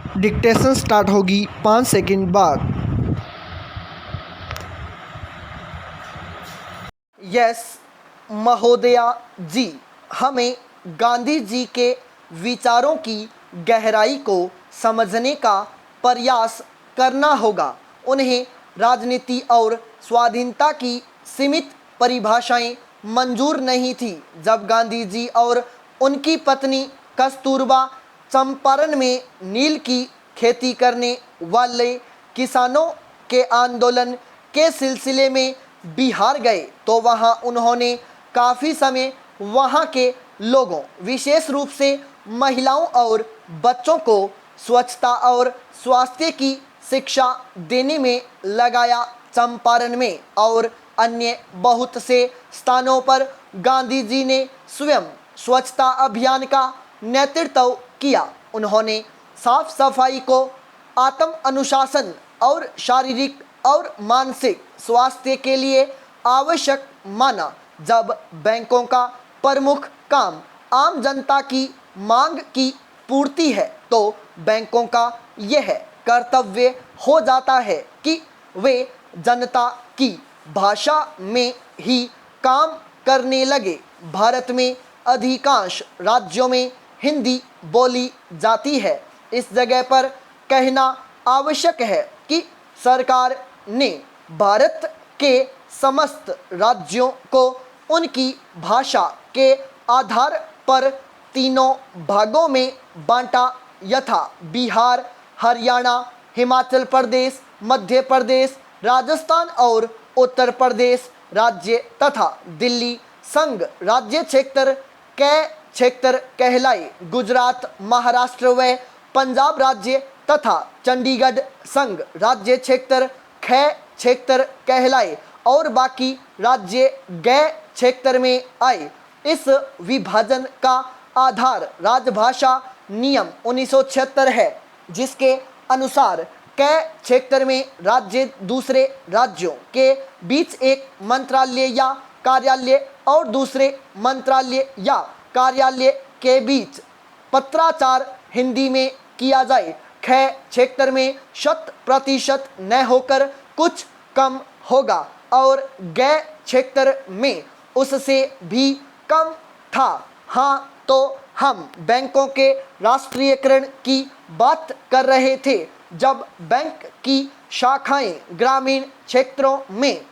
Dictation start होगी 5 second बाद। Yes महोदया जी, हमें गांधी जी के विचारों की गहराई को समझने का प्रयास करना होगा। उन्हें राजनीति और स्वाधीनता की सीमित परिभाषाएं मंजूर नहीं थी। जब गांधी जी और उनकी पत्नी कस्तूरबा चंपारण में नील की खेती करने वाले किसानों के आंदोलन के सिलसिले में बिहार गए तो वहां उन्होंने काफ़ी समय वहां के लोगों, विशेष रूप से महिलाओं और बच्चों को स्वच्छता और स्वास्थ्य की शिक्षा देने में लगाया। चंपारण में और अन्य बहुत से स्थानों पर गांधी जी ने स्वयं स्वच्छता अभियान का नेतृत्व किया। उन्होंने साफ सफाई को आत्म अनुशासन और शारीरिक और मानसिक स्वास्थ्य के लिए आवश्यक माना। जब बैंकों का प्रमुख काम आम जनता की मांग की पूर्ति है तो बैंकों का यह कर्तव्य हो जाता है कि वे जनता की भाषा में ही काम करने लगे। भारत में अधिकांश राज्यों में हिंदी बोली जाती है। इस जगह पर कहना आवश्यक है कि सरकार ने भारत के समस्त राज्यों को उनकी भाषा के आधार पर तीनों भागों में बांटा, यथा बिहार, हरियाणा, हिमाचल प्रदेश, मध्य प्रदेश, राजस्थान और उत्तर प्रदेश राज्य तथा दिल्ली संघ राज्य क्षेत्र के क्षेत्र कहलाए। गुजरात, महाराष्ट्र व पंजाब राज्य तथा चंडीगढ़ संघ राज्य क्षेत्र ख क्षेत्र कहलाए और बाकी राज्य ग क्षेत्र में आए। इस विभाजन का आधार राजभाषा नियम 1976 है, जिसके अनुसार क क्षेत्र में राज्य दूसरे राज्यों के बीच एक मंत्रालय या कार्यालय और दूसरे मंत्रालय या कार्यालय के बीच पत्राचार हिंदी में किया जाए। ख क्षेत्र में 100% न होकर कुछ कम होगा और ग क्षेत्र में उससे भी कम था। हाँ, तो हम बैंकों के राष्ट्रीयकरण की बात कर रहे थे। जब बैंक की शाखाएं ग्रामीण क्षेत्रों में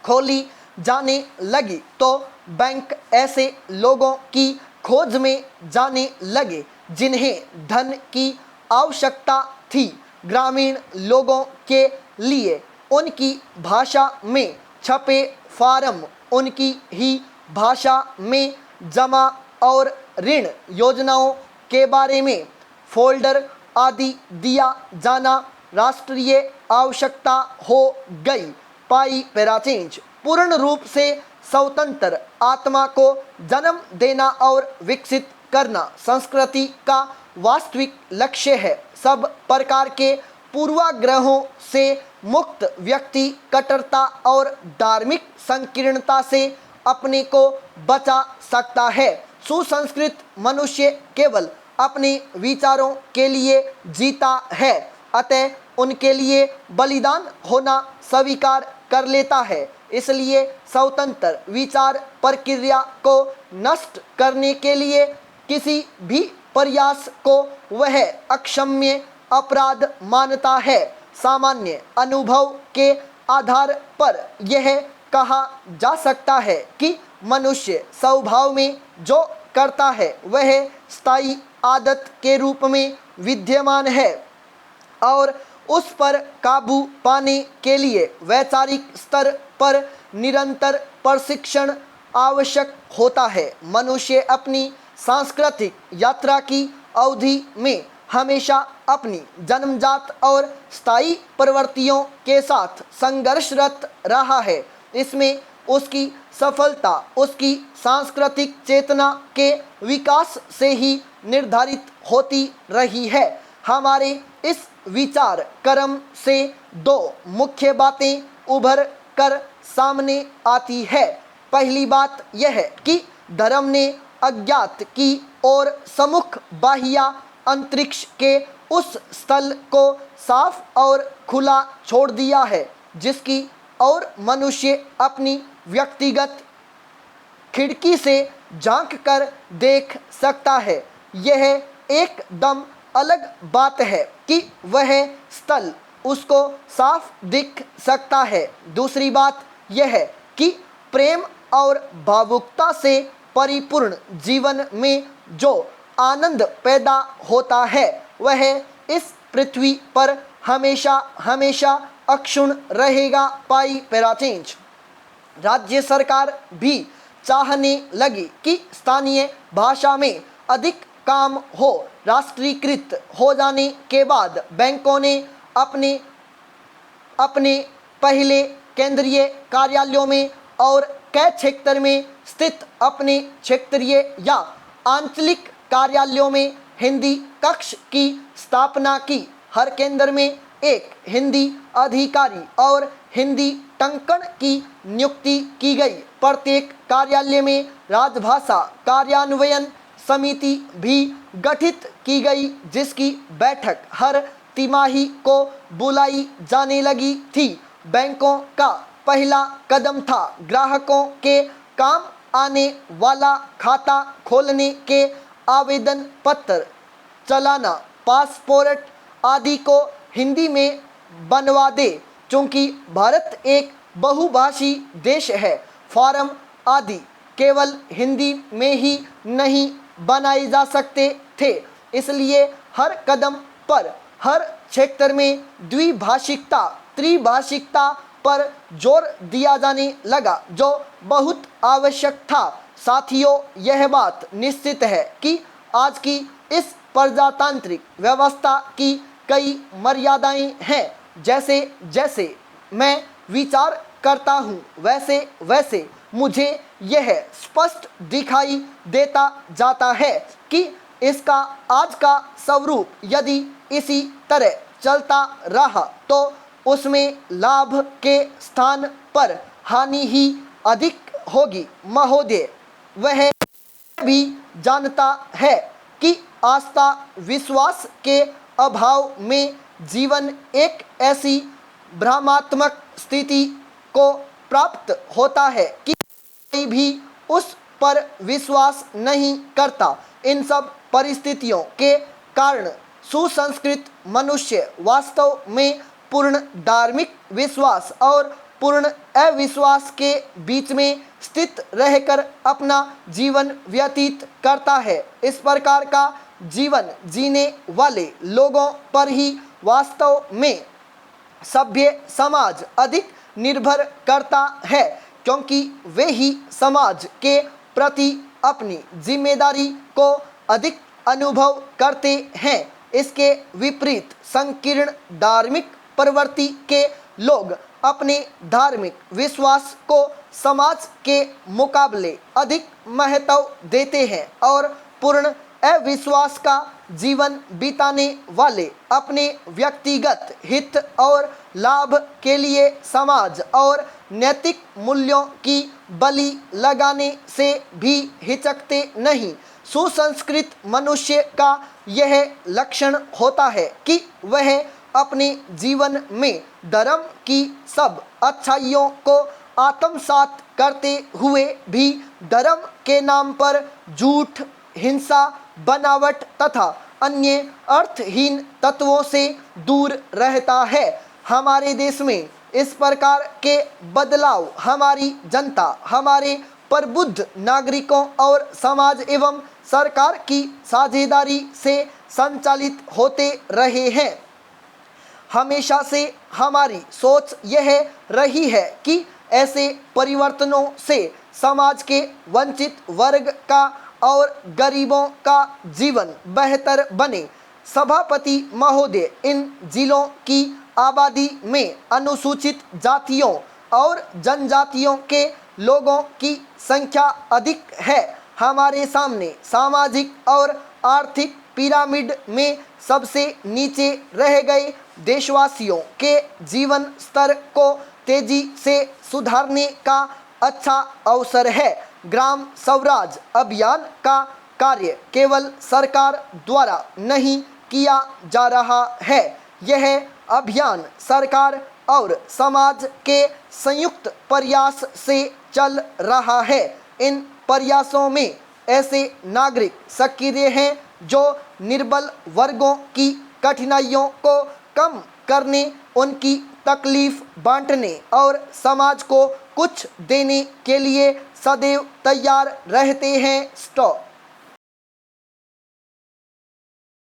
खोली जाने लगी तो बैंक ऐसे लोगों की खोज में जाने लगे जिन्हें धन की आवश्यकता थी। ग्रामीण लोगों के लिए उनकी भाषा में छपे फार्म, उनकी ही भाषा में जमा और ऋण योजनाओं के बारे में फोल्डर आदि दिया जाना राष्ट्रीय आवश्यकता हो गई। पाई पैराचेंज पूर्ण रूप से स्वतंत्र आत्मा को जन्म देना और विकसित करना संस्कृति का वास्तविक लक्ष्य है। सब प्रकार के पूर्वाग्रहों से मुक्त व्यक्ति कट्टरता और धार्मिक संकीर्णता से अपने को बचा सकता है। सुसंस्कृत मनुष्य केवल अपने विचारों के लिए जीता है, अतः उनके लिए बलिदान होना स्वीकार कर लेता है। इसलिए स्वतंत्र विचार प्रक्रिया को नष्ट करने के लिए किसी भी प्रयास को वह अक्षम्य अपराध मानता है। सामान्य अनुभव के आधार पर यह कहा जा सकता है कि मनुष्य स्वभाव में जो करता है वह स्थायी आदत के रूप में विद्यमान है और उस पर काबू पाने के लिए वैचारिक स्तर पर निरंतर प्रशिक्षण आवश्यक होता है। मनुष्य अपनी सांस्कृतिक यात्रा की अवधि में हमेशा अपनी जन्मजात और स्थायी प्रवृत्तियों के साथ संघर्षरत रहा है। इसमें उसकी सफलता उसकी सांस्कृतिक चेतना के विकास से ही निर्धारित होती रही है। हमारे इस विचार क्रम से दो मुख्य बातें उभर कर सामने आती है। पहली बात यह है कि धर्म ने अज्ञात की ओर सम्मुख बाह्य अंतरिक्ष के उस स्थल को साफ और खुला छोड़ दिया है जिसकी और मनुष्य अपनी व्यक्तिगत खिड़की से झांक कर देख सकता है। यह एकदम अलग बात है कि वह स्थल उसको साफ दिख सकता है। दूसरी बात यह है कि प्रेम और भावुकता से परिपूर्ण जीवन में जो आनंद पैदा होता है वह इस पृथ्वी पर हमेशा हमेशा अक्षुण्ण रहेगा। पाई पैराचेंज। राज्य सरकार भी चाहने लगी कि स्थानीय भाषा में अधिक काम हो। राष्ट्रीयकृत हो जाने के बाद बैंकों ने अपने पहले केंद्रीय कार्यालयों में और कई क्षेत्र में स्थित अपने क्षेत्रीय या आंचलिक कार्यालयों में हिंदी कक्ष की स्थापना की। हर केंद्र में एक हिंदी अधिकारी और हिंदी टंकण की नियुक्ति की गई। प्रत्येक कार्यालय में राजभाषा कार्यान्वयन समिति भी गठित की गई जिसकी बैठक हर तिमाही को बुलाई जाने लगी थी। बैंकों का पहला कदम था ग्राहकों के काम आने वाला खाता खोलने के आवेदन पत्र, चालान, पासपोर्ट आदि को हिंदी में बनवा दे। चूँकि भारत एक बहुभाषी देश है, फॉर्म आदि केवल हिंदी में ही नहीं बनाए जा सकते थे, इसलिए हर कदम पर हर क्षेत्र में द्विभाषिकता त्रिभाषिकता पर जोर दिया जाने लगा जो बहुत आवश्यक था। साथियों, यह बात निश्चित है कि आज की इस प्रजातांत्रिक व्यवस्था की कई मर्यादाएं हैं। जैसे जैसे मैं विचार करता हूँ वैसे वैसे मुझे यह स्पष्ट दिखाई देता जाता है कि इसका आज का स्वरूप यदि इसी तरह चलता रहा तो उसमें लाभ के स्थान पर हानि ही अधिक होगी। महोदय, वह भी जानता है कि आस्था विश्वास के अभाव में जीवन एक ऐसी भ्रमात्मक स्थिति को प्राप्त होता है कि कोई भी उस पर विश्वास नहीं करता। इन सब परिस्थितियों के कारण सुसंस्कृत मनुष्य वास्तव में पूर्ण धार्मिक विश्वास और पूर्ण अविश्वास के बीच में स्थित रहकर अपना जीवन व्यतीत करता है। इस प्रकार का जीवन जीने वाले लोगों पर ही वास्तव में सभ्य समाज अधिक निर्भर करता है, क्योंकि वे ही समाज के प्रति अपनी जिम्मेदारी को अधिक अनुभव करते हैं। इसके विपरीत संकीर्ण धार्मिक प्रवृत्ति के लोग अपने धार्मिक विश्वास को समाज के मुकाबले अधिक महत्व देते हैं और पूर्ण अविश्वास का जीवन बिताने वाले अपने व्यक्तिगत हित और लाभ के लिए समाज और नैतिक मूल्यों की बलि लगाने से भी हिचकते नहीं। सुसंस्कृत मनुष्य का यह लक्षण होता है कि वह अपने जीवन में धर्म की सब अच्छाइयों को आत्मसात करते हुए भी धर्म के नाम पर झूठ, हिंसा, बनावट तथा अन्य अर्थहीन तत्वों से दूर रहता है। हमारे देश में इस प्रकार के बदलाव हमारी जनता, हमारे प्रबुद्ध नागरिकों और समाज एवं सरकार की साझेदारी से संचालित होते रहे हैं। हमेशा से हमारी सोच यह रही है कि ऐसे परिवर्तनों से समाज के वंचित वर्ग का और गरीबों का जीवन बेहतर बने। सभापति महोदय, इन जिलों की आबादी में अनुसूचित जातियों और जनजातियों के लोगों की संख्या अधिक है। हमारे सामने सामाजिक और आर्थिक पिरामिड में सबसे नीचे रह गए देशवासियों के जीवन स्तर को तेजी से सुधारने का अच्छा अवसर है। ग्राम स्वराज अभियान का कार्य केवल सरकार द्वारा नहीं किया जा रहा है। यह अभियान सरकार और समाज के संयुक्त प्रयास से चल रहा है। इन प्रयासों में ऐसे नागरिक सक्रिय हैं जो निर्बल वर्गों की कठिनाइयों को कम करने, उनकी तकलीफ बांटने और समाज को कुछ देने के लिए सदैव तैयार रहते हैं। स्टॉप।